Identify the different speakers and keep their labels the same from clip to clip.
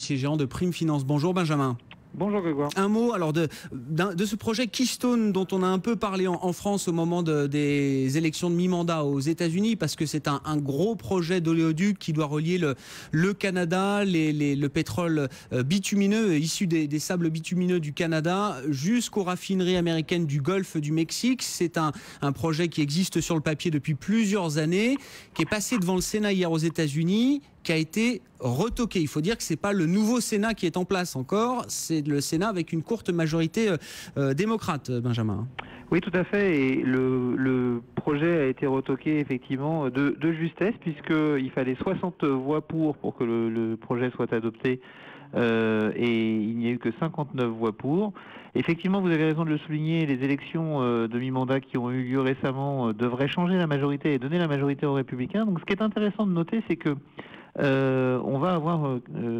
Speaker 1: associé gérant de Prime Finance. Bonjour Benjamin.
Speaker 2: Bonjour Grégoire.
Speaker 1: Un mot alors de ce projet Keystone dont on a un peu parlé en France au moment des élections de mi-mandat aux États-Unis, parce que c'est un gros projet d'oléoduc qui doit relier le Canada, le pétrole bitumineux issu des sables bitumineux du Canada jusqu'aux raffineries américaines du Golfe du Mexique. C'est un projet qui existe sur le papier depuis plusieurs années, qui est passé devant le Sénat hier aux États-Unis, qui a été retoqué. Il faut dire que c'est pas le nouveau Sénat qui est en place encore, c'est le Sénat avec une courte majorité démocrate, Benjamin.
Speaker 2: Oui, tout à fait. Et le projet a été retoqué effectivement de justesse, puisqu'il fallait 60 voix pour que le projet soit adopté. Et il n'y a eu que 59 voix pour. Effectivement, vous avez raison de le souligner, les élections de mi-mandat qui ont eu lieu récemment devraient changer la majorité et donner la majorité aux Républicains. Donc ce qui est intéressant de noter, c'est que on va avoir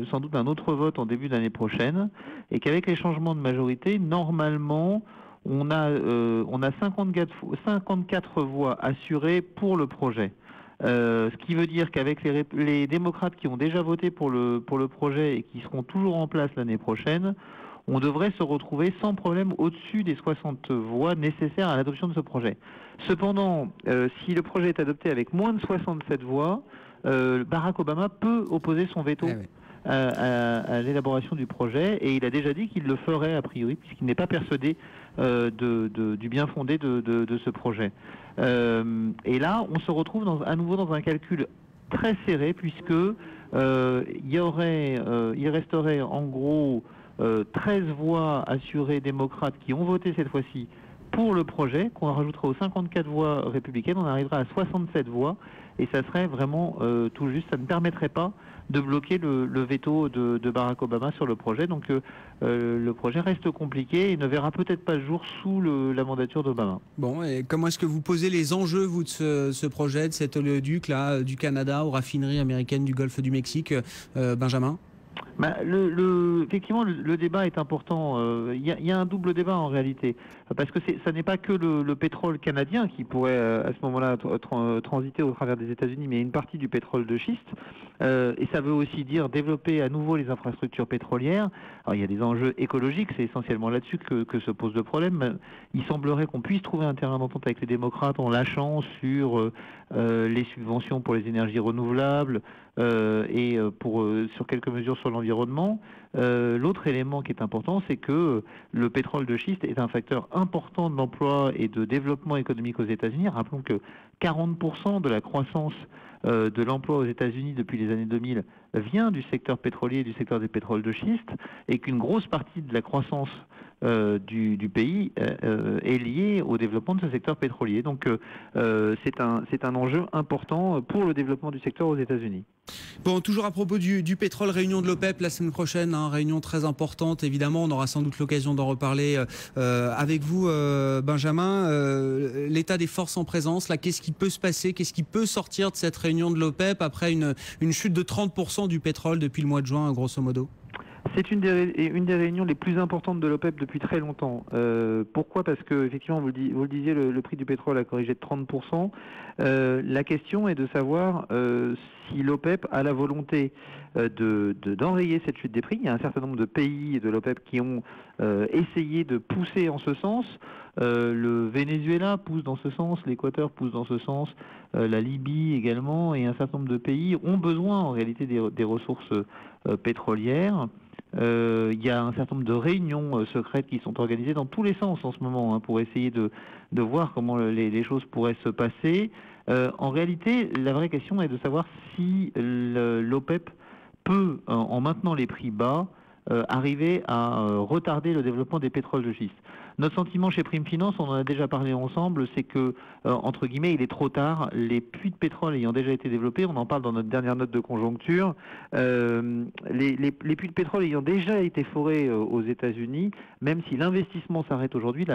Speaker 2: sans doute un autre vote en début d'année prochaine, et qu'avec les changements de majorité, normalement, on a 54 voix assurées pour le projet. Ce qui veut dire qu'avec les démocrates qui ont déjà voté pour le projet et qui seront toujours en place l'année prochaine, on devrait se retrouver sans problème au-dessus des 60 voix nécessaires à l'adoption de ce projet. Cependant, si le projet est adopté avec moins de 67 voix, Barack Obama peut opposer son veto à l'élaboration du projet, et il a déjà dit qu'il le ferait a priori, puisqu'il n'est pas persuadé du bien fondé de ce projet. Et là, on se retrouve à nouveau dans un calcul très serré, puisque il resterait en gros 13 voix assurées démocrates qui ont voté cette fois-ci pour le projet, qu'on rajoutera aux 54 voix républicaines, on arrivera à 67 voix, et ça serait vraiment tout juste, ça ne permettrait pas de bloquer le veto de Barack Obama sur le projet. Donc le projet reste compliqué et ne verra peut-être pas le jour sous la mandature d'Obama.
Speaker 1: Bon, et comment est-ce que vous posez les enjeux, vous, de ce projet, de cet oléoduc là, du Canada aux raffineries américaines du Golfe du Mexique, Benjamin?
Speaker 2: Effectivement, le débat est important. Il y a un double débat en réalité, parce que ça n'est pas que le pétrole canadien qui pourrait à ce moment-là transiter au travers des États-Unis, mais une partie du pétrole de schiste. Et ça veut aussi dire développer à nouveau les infrastructures pétrolières. Alors il y a des enjeux écologiques, c'est essentiellement là-dessus que se pose le problème. Il semblerait qu'on puisse trouver un terrain d'entente avec les démocrates en lâchant sur les subventions pour les énergies renouvelables et sur quelques mesures sur l'environnement. L'autre élément qui est important, c'est que le pétrole de schiste est un facteur important de l'emploi et de développement économique aux États-Unis. Rappelons que 40% de la croissance de l'emploi aux États-Unis depuis les années 2000 vient du secteur pétrolier et du secteur des pétroles de schiste, et qu'une grosse partie de la croissance du pays est liée au développement de ce secteur pétrolier. Donc c'est un enjeu important pour le développement du secteur aux États-Unis.
Speaker 1: Bon, toujours à propos du pétrole, réunion de l'OPEP la semaine prochaine, réunion très importante, évidemment, on aura sans doute l'occasion d'en reparler avec vous, Benjamin. L'état des forces en présence, là, qu'est-ce qui peut se passer, qu'est-ce qui peut sortir de cette réunion de l'OPEP après une chute de 30% du pétrole depuis le mois de juin, grosso modo?
Speaker 2: C'est une des réunions les plus importantes de l'OPEP depuis très longtemps. Pourquoi? Parce que, effectivement, vous le disiez, le prix du pétrole a corrigé de 30%. La question est de savoir si l'OPEP a la volonté d'enrayer cette chute des prix. Il y a un certain nombre de pays de l'OPEP qui ont essayé de pousser en ce sens. Le Venezuela pousse dans ce sens, l'Équateur pousse dans ce sens, la Libye également, et un certain nombre de pays ont besoin en réalité des ressources pétrolières. Il y a un certain nombre de réunions secrètes qui sont organisées dans tous les sens en ce moment pour essayer de voir comment les choses pourraient se passer. En réalité, la vraie question est de savoir si l'OPEP peut, en maintenant les prix bas, arriver à retarder le développement des pétroles de schiste. Notre sentiment chez Prime Finance, on en a déjà parlé ensemble, c'est que, entre guillemets, il est trop tard. Les puits de pétrole ayant déjà été développés, on en parle dans notre dernière note de conjoncture, les puits de pétrole ayant déjà été forés aux États-Unis, même si l'investissement s'arrête aujourd'hui,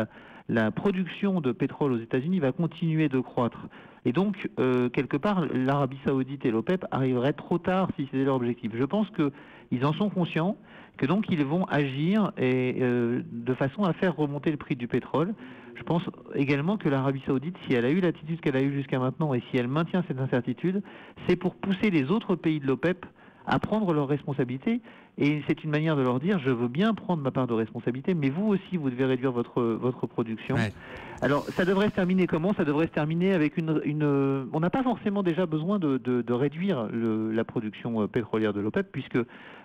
Speaker 2: la production de pétrole aux États-Unis va continuer de croître. Et donc, quelque part, l'Arabie Saoudite et l'OPEP arriveraient trop tard si c'était leur objectif. Je pense qu'ils en sont conscients, que donc ils vont agir de façon à faire remonter le prix du pétrole. Je pense également que l'Arabie Saoudite, si elle a eu l'attitude qu'elle a eue jusqu'à maintenant et si elle maintient cette incertitude, c'est pour pousser les autres pays de l'OPEP à prendre leurs responsabilités Et c'est une manière de leur dire, je veux bien prendre ma part de responsabilité, mais vous aussi, vous devez réduire votre production. Ouais. Alors, ça devrait se terminer comment? Ça devrait se terminer avec on n'a pas forcément déjà besoin de réduire la production pétrolière de l'OPEP, puisque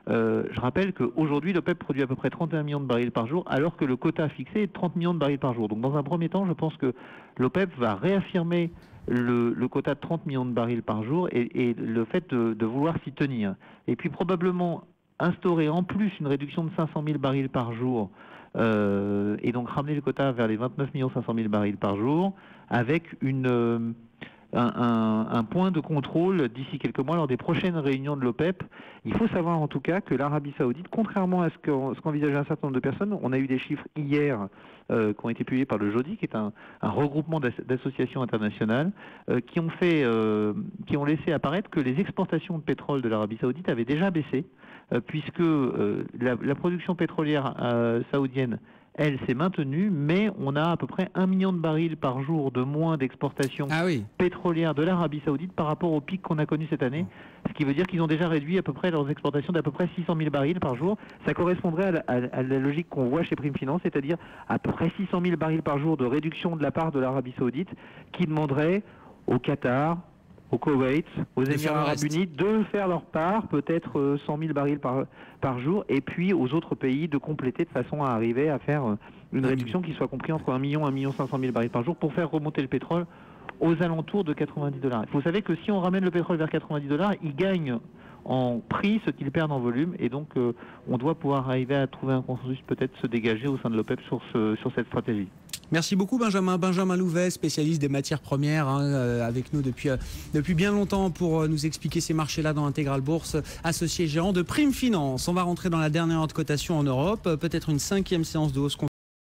Speaker 2: je rappelle qu'aujourd'hui, l'OPEP produit à peu près 31 millions de barils par jour, alors que le quota fixé est de 30 millions de barils par jour. Donc, dans un premier temps, je pense que l'OPEP va réaffirmer le quota de 30 millions de barils par jour et le fait de vouloir s'y tenir. Et puis, probablement instaurer en plus une réduction de 500 000 barils par jour et donc ramener le quota vers les 29 500 000 barils par jour avec un point de contrôle d'ici quelques mois lors des prochaines réunions de l'OPEP. Il faut savoir en tout cas que l'Arabie Saoudite, contrairement à ce qu'envisageait un certain nombre de personnes, on a eu des chiffres hier qui ont été publiés par le JODI, qui est un regroupement d'associations internationales, qui ont laissé apparaître que les exportations de pétrole de l'Arabie Saoudite avaient déjà baissé, puisque la production pétrolière saoudienne, elle s'est maintenue, mais on a à peu près 1 million de barils par jour de moins d'exportation pétrolière de l'Arabie Saoudite par rapport au pic qu'on a connu cette année, ce qui veut dire qu'ils ont déjà réduit à peu près leurs exportations d'à peu près 600 000 barils par jour. Ça correspondrait à la logique qu'on voit chez Prime Finance, c'est-à-dire à peu près 600 000 barils par jour de réduction de la part de l'Arabie Saoudite, qui demanderait au Qatar, au Koweït, aux Émirats Arabes Unis de faire leur part, peut-être 100 000 barils par jour, et puis aux autres pays de compléter de façon à arriver à faire une réduction qui soit comprise entre 1 million et 1 million 500 000 barils par jour pour faire remonter le pétrole aux alentours de 90 $. Il faut savoir que si on ramène le pétrole vers 90 $, il gagne en prix ce qu'il perd en volume, et donc on doit pouvoir arriver à trouver un consensus, peut-être se dégager au sein de l'OPEP sur cette stratégie.
Speaker 1: Merci beaucoup Benjamin Louvet, spécialiste des matières premières, avec nous depuis bien longtemps pour nous expliquer ces marchés-là dans Intégral Bourse, associé gérant de Prime Finance. On va rentrer dans la dernière heure de cotation en Europe, peut-être une 5e séance de hausse